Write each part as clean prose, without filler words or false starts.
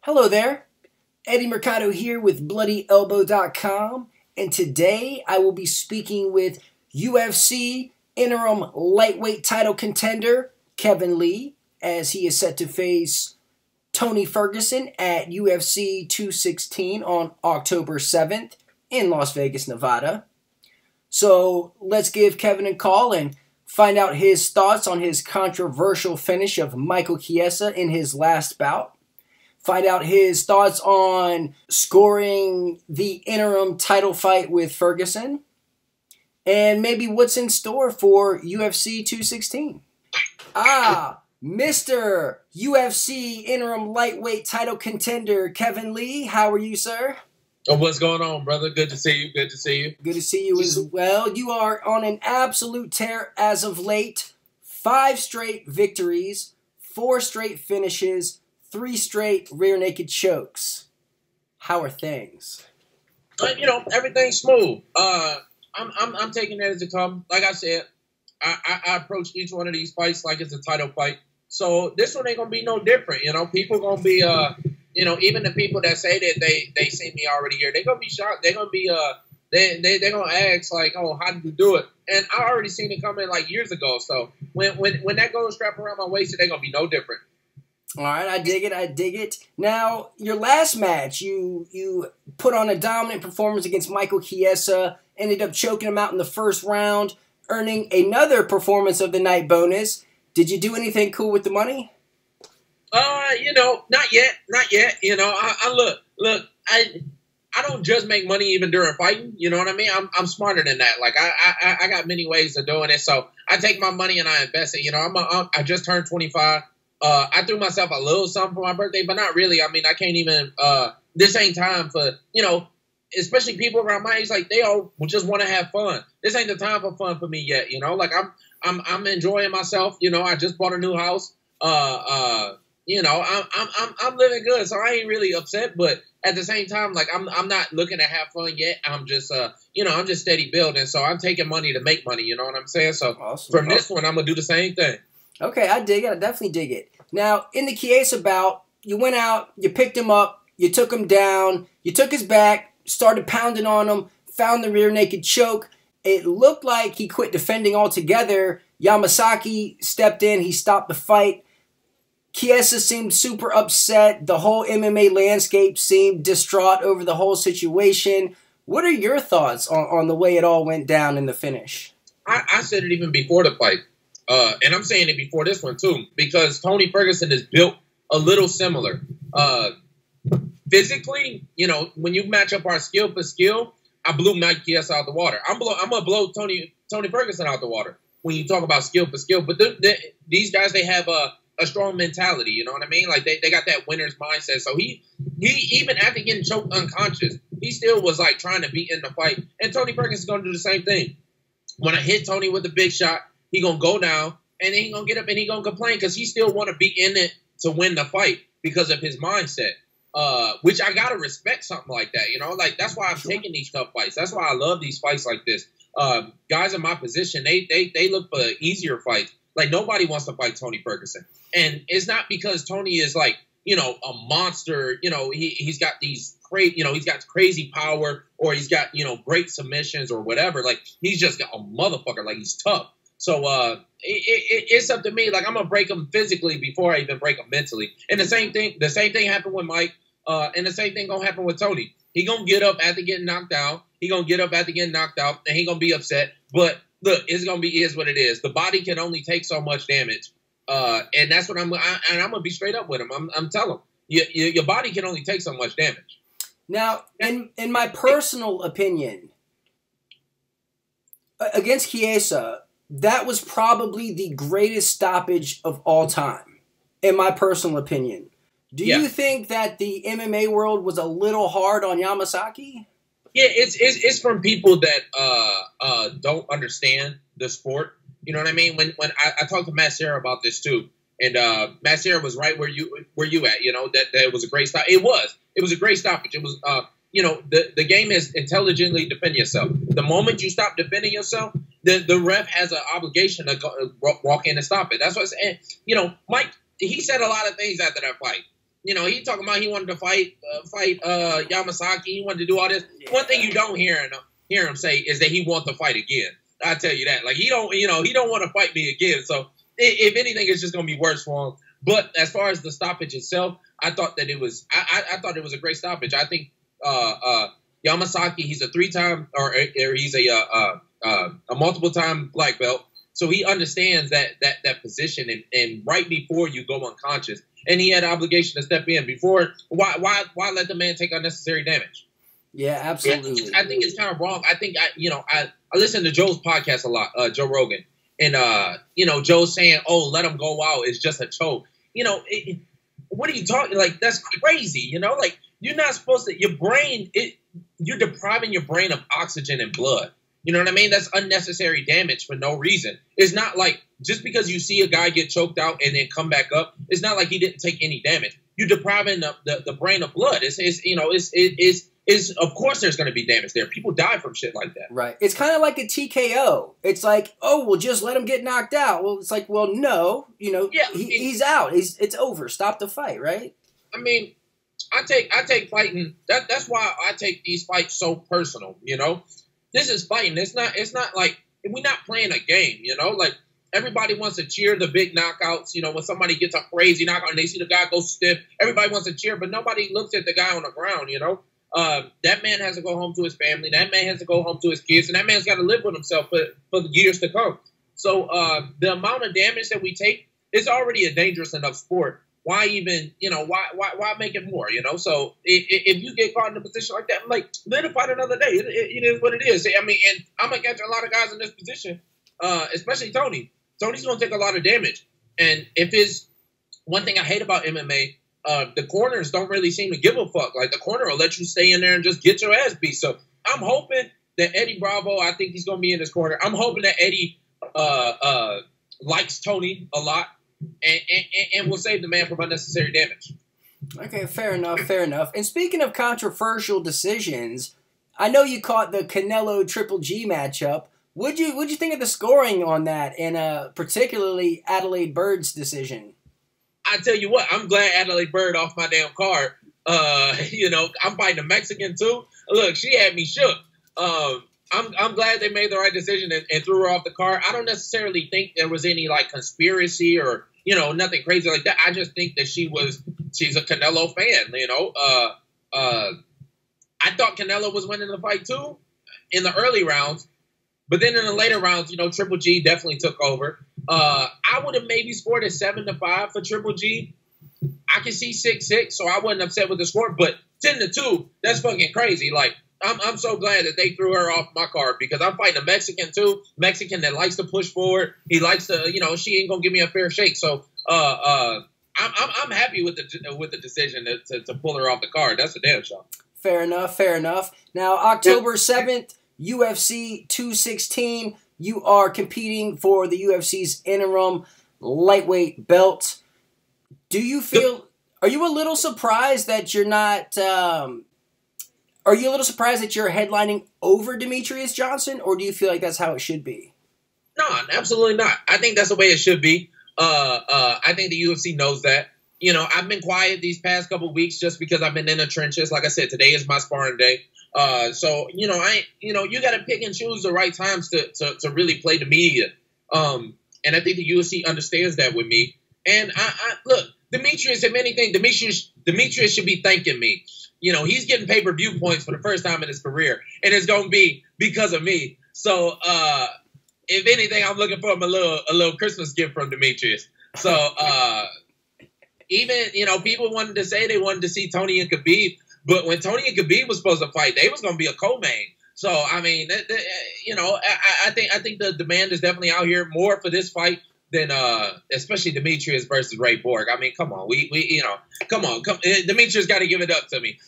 Hello there, Eddie Mercado here with BloodyElbow.com, and today I will be speaking with UFC interim lightweight title contender Kevin Lee, as he is set to face Tony Ferguson at UFC 216 on October 7th in Las Vegas, Nevada. So let's give Kevin a call and find out his thoughts on his controversial finish of Michael Chiesa in his last bout. Find out his thoughts on scoring the interim title fight with Ferguson. And maybe what's in store for UFC 216. Mr. UFC interim lightweight title contender Kevin Lee. How are you, sir? Oh, what's going on, brother? Good to see you. Good to see you. Good to see you as well. You are on an absolute tear as of late. 5 straight victories, 4 straight finishes, 3 straight rear naked chokes. How are things? Everything's smooth. I'm taking that as it comes. Like I said, I approach each one of these fights like it's a title fight. So this one ain't gonna be no different. People gonna be even the people that say that they see me already here, they're gonna be shocked. They're gonna be they're gonna ask like, oh, how did you do it? And I already seen it coming like years ago. So when that gold strap around my waist, it ain't gonna be no different. All right, I dig it. Now, your last match, you put on a dominant performance against Michael Chiesa, ended up choking him out in the first round, earning another performance of the night bonus. Did you do anything cool with the money? Not yet. I don't just make money even during fighting. You know what I mean? I'm smarter than that. Like I got many ways of doing it. So I take my money and I invest it. I just turned 25. I threw myself a little something for my birthday, but not really. I mean, I can't even, this ain't time for, especially people around my age, like they all just want to have fun. This ain't the time for fun for me yet. Like I'm enjoying myself. I just bought a new house. I'm living good. So I ain't really upset, but at the same time, like I'm not looking to have fun yet. I'm just, I'm just steady building. So I'm taking money to make money. You know what I'm saying? So From this one, I'm going to do the same thing. Okay, I dig it. I definitely dig it. Now, in the Chiesa bout, you went out, you picked him up, you took him down, you took his back, started pounding on him, found the rear naked choke. It looked like he quit defending altogether. Yamasaki stepped in, he stopped the fight. Chiesa seemed super upset. The whole MMA landscape seemed distraught over the whole situation. What are your thoughts on the way it all went down in the finish? I said it even before the fight. And I'm saying it before this one, too, because Tony Ferguson is built a little similar. Physically, when you match up our skill for skill, I blew Mike Chiesa out the water. I'm going to blow Tony Ferguson out the water when you talk about skill for skill. But these guys, they have a strong mentality, you know what I mean? Like, they got that winner's mindset. So he even after getting choked unconscious, he still was, like, trying to be in the fight. And Tony Ferguson's going to do the same thing. When I hit Tony with a big shot, he going to go down, and then he going to get up and he going to complain because he still want to be in it to win the fight because of his mindset, which I got to respect something like that, Like, that's why I'm taking these tough fights. That's why I love these fights like this. Guys in my position, they look for easier fights. Like, nobody wants to fight Tony Ferguson. And it's not because Tony is, like, a monster. He's got these he's got crazy power, or he's got, great submissions or whatever. Like, he's just a motherfucker. Like, he's tough. So it's up to me. Like, I'm gonna break him physically before I even break him mentally. And the same thing happened with Mike. And the same thing gonna happen with Tony. He gonna get up after getting knocked out. He gonna get up after getting knocked out, and he gonna be upset. But look, it's gonna be is what it is. The body can only take so much damage. And that's what I'm gonna be straight up with him. I'm telling him, your body can only take so much damage. Now, in my personal opinion, against Chiesa, that was probably the greatest stoppage of all time, in my personal opinion. Do you think that the MMA world was a little hard on Yamasaki? Yeah, it's from people that don't understand the sport. You know what I mean? When I talked to Matt Serra about this too, and Matt Serra was right where you at. That it was a great stop. It was a great stoppage. It was the game is intelligently defend yourself. The moment you stop defending yourself, the ref has an obligation to walk in and stop it. That's what I'm saying. Mike, he said a lot of things after that fight. he talking about he wanted to fight Yamasaki. He wanted to do all this. Yeah. One thing you don't hear him say is that he wants to fight again. I tell you that. Like he don't want to fight me again. So if anything, it's just going to be worse for him. But as far as the stoppage itself, I thought that it was. I thought it was a great stoppage. I think Yamasaki, he's a 3-time or he's a multiple-time black belt. So he understands that position, and right before you go unconscious, and he had an obligation to step in before. Why let the man take unnecessary damage? Yeah, absolutely. I think it's kind of wrong. I think I listen to Joe's podcast a lot, Joe Rogan, and Joe's saying, "Oh, let him go out. It's just a choke." What are you talking? Like that's crazy. Like you're not supposed to. Your brain, you're depriving your brain of oxygen and blood. You know what I mean? That's unnecessary damage for no reason. It's not like just because you see a guy get choked out and then come back up, it's not like he didn't take any damage. You're depriving the brain of blood. It's of course there's going to be damage there. People die from shit like that. Right. It's kind of like a TKO. It's like, oh, well, just let him get knocked out. Well, it's like, well, no, he's out. It's over. Stop the fight, right? I mean, I take fighting. That's why I take these fights so personal. This is fighting. It's not like we're not playing a game, like everybody wants to cheer the big knockouts, when somebody gets a crazy knockout and they see the guy go stiff, everybody wants to cheer, but nobody looks at the guy on the ground, that man has to go home to his family, that man has to go home to his kids, and that man's got to live with himself for years to come. So the amount of damage that we take is already a dangerous enough sport. Why even, why make it more, So if you get caught in a position like that, I'm like, let it fight another day. It is what it is. I mean, and I'm going to catch a lot of guys in this position, especially Tony. Tony's going to take a lot of damage. And one thing I hate about MMA, the corners don't really seem to give a fuck. Like, the corner will let you stay in there and just get your ass beat. So I'm hoping that Eddie Bravo, I think he's going to be in his corner. I'm hoping that Eddie likes Tony a lot. And will save the man from unnecessary damage. Okay, fair enough. And speaking of controversial decisions, I know you caught the Canelo Triple G matchup. What'd you think of the scoring on that, and particularly Adalaide Byrd's decision? I tell you what, I'm glad Adalaide Byrd off my damn card. I'm fighting a Mexican too. Look, she had me shook. I'm glad they made the right decision and threw her off the card. I don't necessarily think there was any like conspiracy or nothing crazy like that. I just think that she's a Canelo fan. I thought Canelo was winning the fight too in the early rounds, but then in the later rounds, Triple G definitely took over. I would have maybe scored at 7-5 for Triple G. I can see 6-6, so I wasn't upset with the score. But 10-2, that's fucking crazy. Like. I'm so glad that they threw her off my card because I'm fighting a Mexican too. Mexican that likes to push forward. He likes to, she ain't gonna give me a fair shake. So I'm happy with the decision to pull her off the card. That's a damn shot. Fair enough. Now October 7th, UFC 216. You are competing for the UFC's interim lightweight belt. Do you feel? Are you a little surprised that you're not? Are you a little surprised that you're headlining over Demetrius Johnson, or do you feel like that's how it should be? No, absolutely not. I think that's the way it should be. I think the UFC knows that. I've been quiet these past couple of weeks just because I've been in the trenches. Like I said, today is my sparring day. So you got to pick and choose the right times to really play the media. And I think the UFC understands that with me. And I look, Demetrius, if anything, Demetrius should be thanking me. He's getting pay-per-view points for the first time in his career, and it's going to be because of me. So, if anything, I'm looking for him a little Christmas gift from Demetrius. So, even, people wanted to say they wanted to see Tony and Khabib, but when Tony and Khabib was supposed to fight, they was going to be a co-main. So, I mean, I think the demand is definitely out here more for this fight than especially Demetrius versus Ray Borg. I mean, come on, come on. Demetrius got to give it up to me.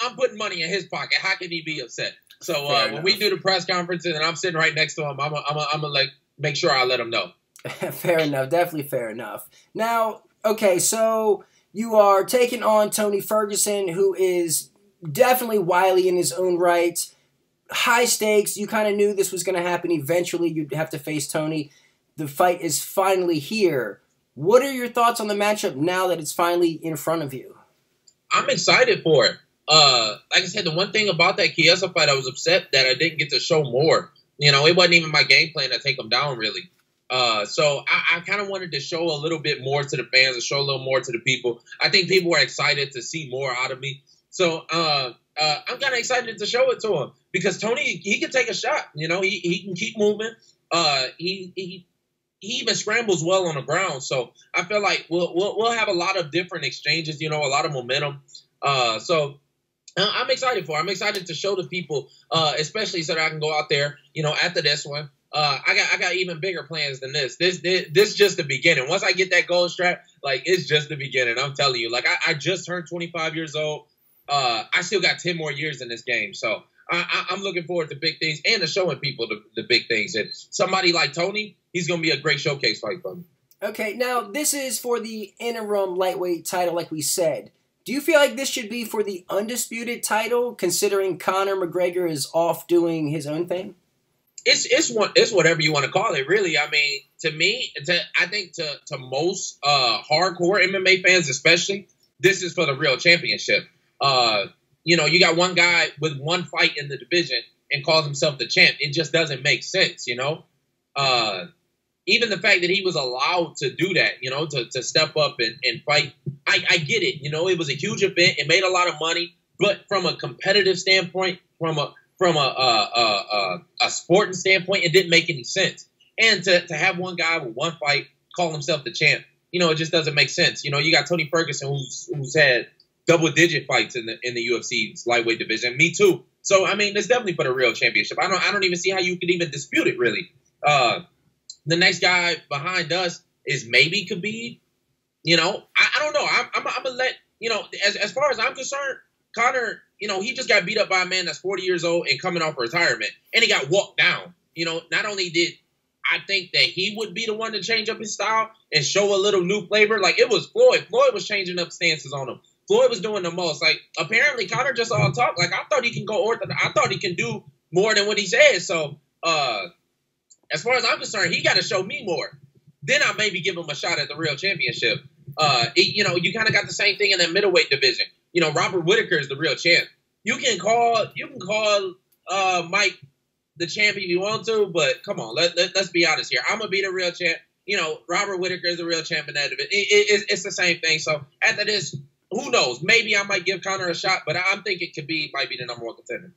I'm putting money in his pocket. How can he be upset? So when we do the press conferences and I'm sitting right next to him, I'm gonna like make sure I let him know. Fair enough, definitely fair enough. Now, okay, so you are taking on Tony Ferguson, who is definitely wily in his own right. High stakes. You kind of knew this was going to happen. Eventually, you'd have to face Tony. The fight is finally here. What are your thoughts on the matchup now that it's finally in front of you? I'm excited for it. Like I said, the one thing about that Chiesa fight, I was upset that I didn't get to show more. You know, it wasn't even my game plan to take him down, really. So I kind of wanted to show a little bit more to the fans and show a little more to the people. I think people were excited to see more out of me. So I'm kind of excited to show it to him because Tony, he can take a shot. You know, he can keep moving. He even scrambles well on the ground. So I feel like we'll have a lot of different exchanges, you know, a lot of momentum. So I'm excited for it. I'm excited to show the people, especially so that I can go out there, you know, after this one. I got even bigger plans than this. This just the beginning. Once I get that gold strap, like, it's just the beginning. I'm telling you, like, I just turned 25 years old. I still got 10 more years in this game. So I'm looking forward to big things and to showing people the big things. And somebody like Tony, he's going to be a great showcase fight for me. Okay, now this is for the interim lightweight title, like we said. Do you feel like this should be for the undisputed title, considering Conor McGregor is off doing his own thing? It's whatever you want to call it, really. I mean, to me, I think to most hardcore MMA fans, especially, this is for the real championship. You know, you got one guy with one fight in the division and calls himself the champ. It just doesn't make sense, you know. Even the fact that he was allowed to do that, you know, to step up and fight, I get it. You know, it was a huge event. It made a lot of money. But from a competitive standpoint, from a sporting standpoint, it didn't make any sense. And to have one guy with one fight call himself the champ, you know, it just doesn't make sense. You know, you got Tony Ferguson who's had double-digit fights in the UFC's lightweight division. Me too. So I mean, it's definitely for the real championship. I don't even see how you could even dispute it, really. The next guy behind us is maybe Khabib. You know, I don't know. I'm gonna let, you know, as far as I'm concerned, Conor, you know, he just got beat up by a man that's 40 years old and coming off retirement, and he got walked down. You know, not only did I think that he would be the one to change up his style and show a little new flavor, like it was Floyd. Floyd was changing up stances on him. Floyd was doing the most. Like, apparently Conor just all talk. Like, I thought he can go orthodox. I thought he can do more than what he said. So, as far as I'm concerned, he got to show me more. Then I maybe give him a shot at the real championship. You know, you kind of got the same thing in that middleweight division. You know, Robert Whittaker is the real champ. You can call Mike the champ if you want to, but come on, let's be honest here. I'm gonna be the real champ. You know, Robert Whittaker is the real champ in that division. It's the same thing. So after this, who knows? Maybe I might give Conor a shot, but I'm thinking Khabib might be the number one contender.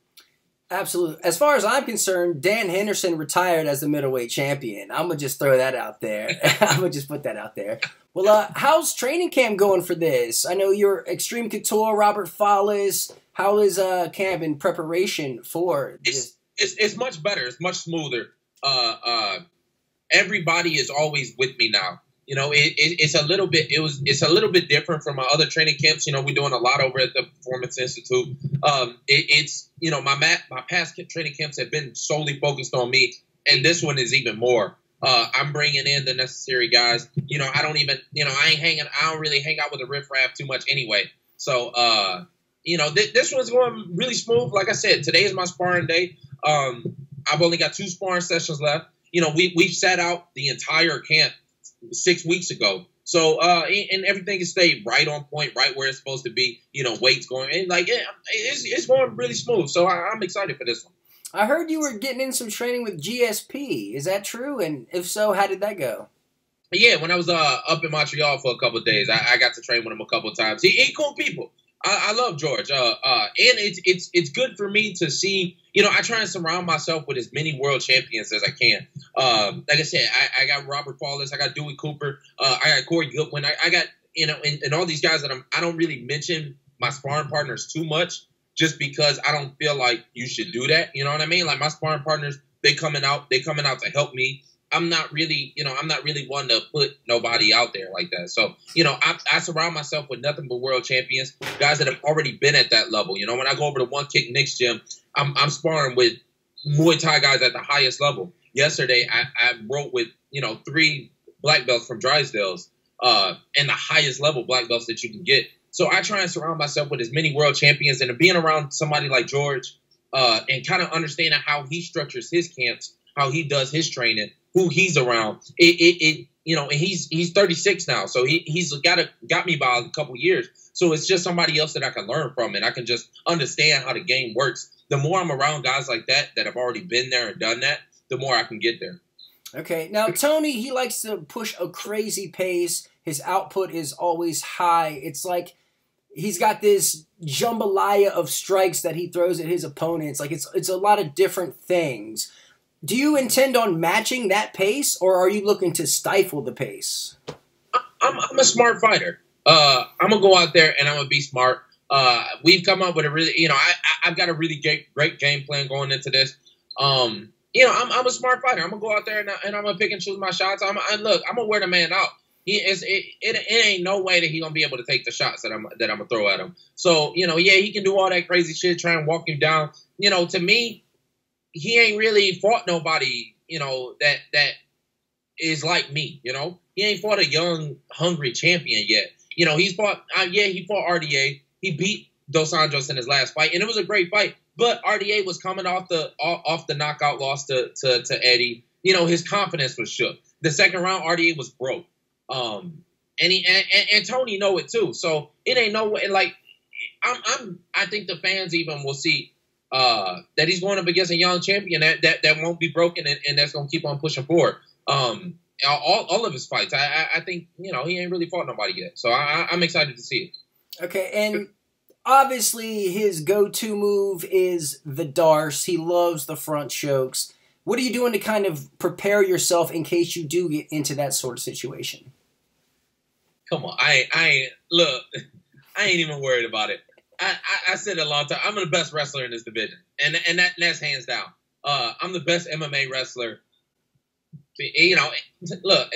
Absolutely. As far as I'm concerned, Dan Henderson retired as the middleweight champion. I'm going to just throw that out there. I'm going to just put that out there. Well, how's training camp going for this? I know you're Extreme Couture, Robert Follis. How is camp in preparation for this? It's much better. It's much smoother. Everybody is always with me now. You know, it's a little bit different from my other training camps. You know, we're doing a lot over at the Performance Institute. It's you know, my past training camps have been solely focused on me, and this one is even more. I'm bringing in the necessary guys. You know, I don't really hang out with the riffraff too much anyway. So, you know, this one's going really smooth. Like I said, today is my sparring day. I've only got 2 sparring sessions left. You know, we've set out the entire camp 6 weeks ago. So, and everything is stayed right on point, right where it's supposed to be. You know, weights going, and like, it's going really smooth. So I'm excited for this one. I heard you were getting in some training with GSP. Is that true? And if so, how did that go? Yeah, when I was up in Montreal for a couple of days, I got to train with him a couple of times. He cool people. I love George. And it's good for me to see. You know, I try and surround myself with as many world champions as I can. Like I said, I got Robert Follis, I got Dewey Cooper, I got Corey Goodwin. I got, you know, and all these guys that I don't really mention my sparring partners too much, just because I don't feel like you should do that. You know what I mean? Like, my sparring partners, they coming out to help me. I'm not really one to put nobody out there like that. So, you know, I surround myself with nothing but world champions, guys that have already been at that level. You know, when I go over to One Kick Nick's gym, I'm sparring with Muay Thai guys at the highest level. Yesterday, I wrote with, you know, 3 black belts from Drysdale's, and the highest level black belts that you can get. So I try and surround myself with as many world champions, and being around somebody like George, and kind of understanding how he structures his camps, how he does his training, who he's around, you know, and he's 36 now, so he's got me by a couple years. So it's just somebody else that I can learn from, and I can just understand how the game works. The more I'm around guys like that have already been there and done that, the more I can get there. Okay, now Tony, he likes to push a crazy pace. His output is always high. It's like he's got this jambalaya of strikes that he throws at his opponents. Like it's a lot of different things. Do you intend on matching that pace, or are you looking to stifle the pace? I'm a smart fighter. I'm gonna go out there and I'm gonna be smart. We've come up with a really, you know, I've got a really great game plan going into this. You know, I'm a smart fighter. I'm gonna go out there and I'm gonna pick and choose my shots. I'm gonna wear the man out. It ain't no way that he's gonna be able to take the shots that I'm gonna throw at him. So, you know, yeah, he can do all that crazy shit, try and walk him down. You know, to me, he ain't really fought nobody, you know, that is like me. You know, he ain't fought a young, hungry champion yet. You know, he fought RDA. He beat Dos Anjos in his last fight, and it was a great fight. But RDA was coming off the knockout loss to Eddie. You know, his confidence was shook. The second round, RDA was broke. And Tony know it too. So it ain't no way. Like I think the fans even will see that he's going up against a young champion that won't be broken and that's gonna keep on pushing forward. All of his fights, I think, you know, he ain't really fought nobody yet. So I'm excited to see it. Okay, and obviously his go-to move is the Darce. He loves the front chokes. What are you doing to kind of prepare yourself in case you do get into that sort of situation? Come on, I ain't even worried about it. I said it a long time. I'm the best wrestler in this division, and that's hands down. I'm the best MMA wrestler. You know, look,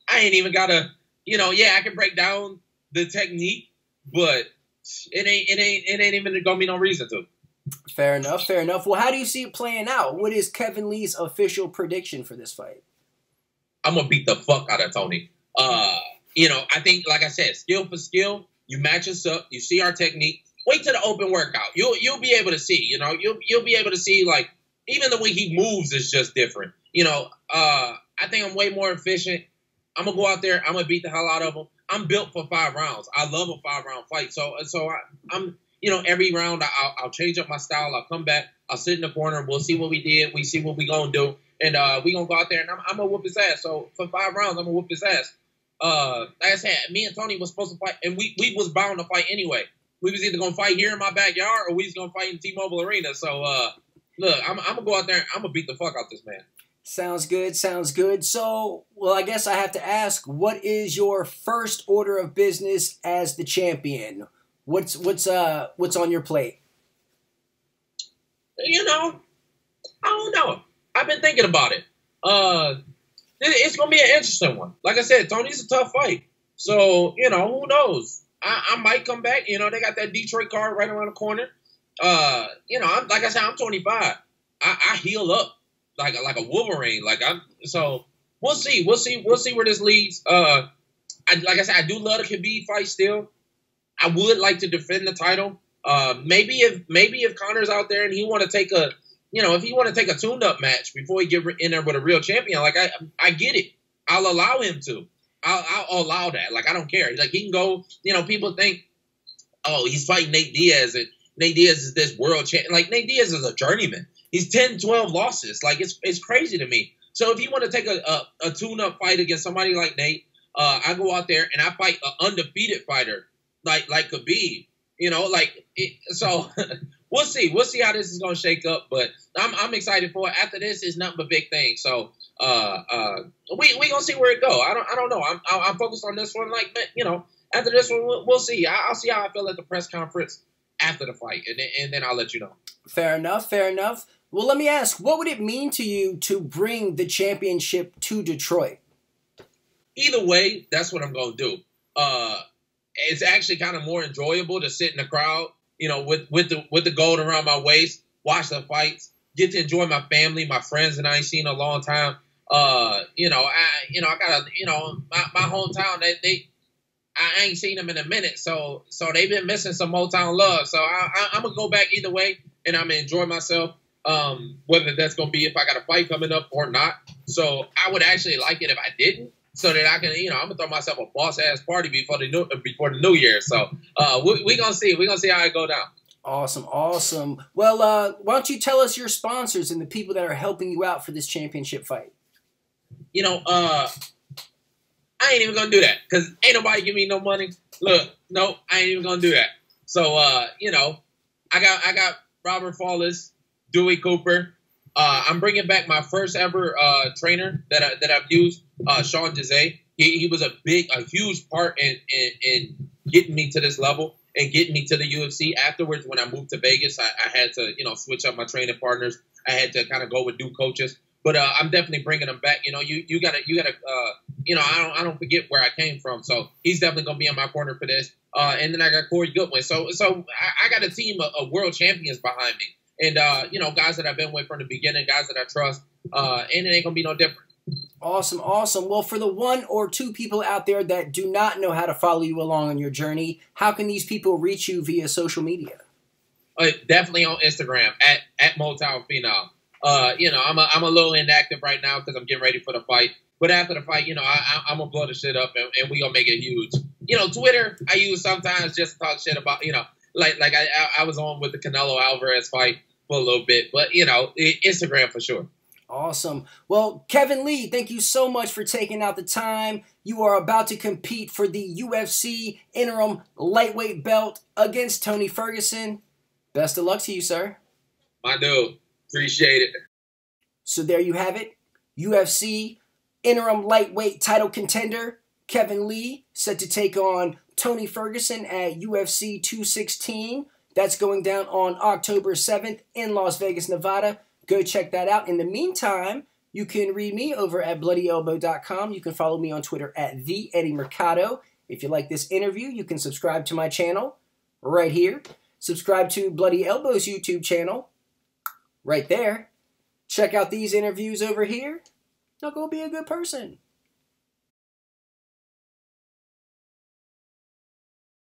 I ain't even gotta. You know, yeah, I can break down the technique, but it ain't even gonna be no reason to. Fair enough, fair enough. Well, how do you see it playing out? What is Kevin Lee's official prediction for this fight? I'm gonna beat the fuck out of Tony. You know, I think, like I said, skill for skill, you match us up, you see our technique. Wait till the open workout. You'll be able to see, you know, you'll be able to see, like, even the way he moves is just different. You know, I think I'm way more efficient. I'm gonna go out there, I'm gonna beat the hell out of him. I'm built for 5 rounds. I love a 5-round fight. So I'm you know, every round I'll change up my style. I'll come back. I'll sit in the corner. We'll see what we did. We see what we gonna do, and we gonna go out there and I'm gonna whoop his ass. So for 5 rounds, I'm gonna whoop his ass. Like I said, me and Tony was supposed to fight, and we was bound to fight anyway. We was either gonna fight here in my backyard or we was gonna fight in T-Mobile Arena. So look, I'm gonna go out there and I'm gonna beat the fuck out this man. Sounds good, sounds good. So, well, I guess I have to ask, what is your first order of business as the champion? What's on your plate? You know, I don't know. I've been thinking about it. It's gonna be an interesting one. Like I said, Tony's a tough fight. So, you know, who knows? I might come back. You know, they got that Detroit card right around the corner. You know, like I said, I'm 25. I heal up like a Wolverine. So we'll see. We'll see where this leads. Like I said, I do love the Khabib fight still. I would like to defend the title. Maybe if Connor's out there and he want to take a, you know, if he want to take a tune-up match before he get in there with a real champion, like I get it. I'll allow him to. I'll allow that. Like, I don't care. Like, he can go. You know, people think, oh, he's fighting Nate Diaz, and Nate Diaz is this world champion. Like, Nate Diaz is a journeyman. He's 10, 12 losses. Like, it's crazy to me. So if you want to take a tune-up fight against somebody like Nate, I go out there and I fight an undefeated fighter like Khabib. You know, like, so we'll see. We'll see how this is gonna shake up. But I'm excited for it. After this, it's nothing but big things. So we gonna see where it go. I don't know. I'm focused on this one. Like, you know, after this one, we'll see. I'll see how I feel at the press conference after the fight, and then I'll let you know. Fair enough. Fair enough. Well, let me ask, what would it mean to you to bring the championship to Detroit? Either way, that's what I'm gonna do. It's actually kind of more enjoyable to sit in the crowd, you know, with the gold around my waist, watch the fights, get to enjoy my family, my friends that I ain't seen in a long time. I got my hometown. I ain't seen them in a minute, so they've been missing some Motown love. So I'm gonna go back either way, and I'm gonna enjoy myself. Whether that's gonna be if I got a fight coming up or not. So I would actually like it if I didn't, so that I can, I'm gonna throw myself a boss ass party before the new year. So we gonna see. We gonna see how it go down. Awesome, awesome. Well, why don't you tell us your sponsors and the people that are helping you out for this championship fight? I ain't even gonna do that because ain't nobody give me no money. Look, no, I ain't even gonna do that. So, I got Robert Fallis, Dewey Cooper. I'm bringing back my first ever trainer that I've used, Sean Jose. He was a huge part in getting me to this level and getting me to the UFC. Afterwards, when I moved to Vegas, I had to, switch up my training partners. I had to kind of go with new coaches. But I'm definitely bringing him back. You gotta. I don't forget where I came from. So he's definitely gonna be in my corner for this. And then I got Corey Goodwin. So I got a team of world champions behind me, and guys that I've been with from the beginning, guys that I trust. And it ain't gonna be no different. Awesome, awesome. Well, for the 1 or 2 people out there that do not know how to follow you along on your journey, how can these people reach you via social media? Definitely on Instagram at Motown Phenom. I'm a little inactive right now because I'm getting ready for the fight. But after the fight, I'm gonna blow the shit up and we gonna make it huge. Twitter I use sometimes just to talk shit about, like I was on with the Canelo Alvarez fight for a little bit, but Instagram for sure. Awesome. Well, Kevin Lee, thank you so much for taking out the time. You are about to compete for the UFC interim lightweight belt against Tony Ferguson. Best of luck to you, sir. My dude. Appreciate it. So there you have it. UFC interim lightweight title contender Kevin Lee set to take on Tony Ferguson at UFC 216. That's going down on October 7th in Las Vegas, Nevada. Go check that out. In the meantime, you can read me over at bloodyelbow.com. You can follow me on Twitter at @Mercado. If you like this interview, you can subscribe to my channel right here. Subscribe to Bloody Elbow's YouTube channel right there. Check out these interviews over here. Now go be a good person.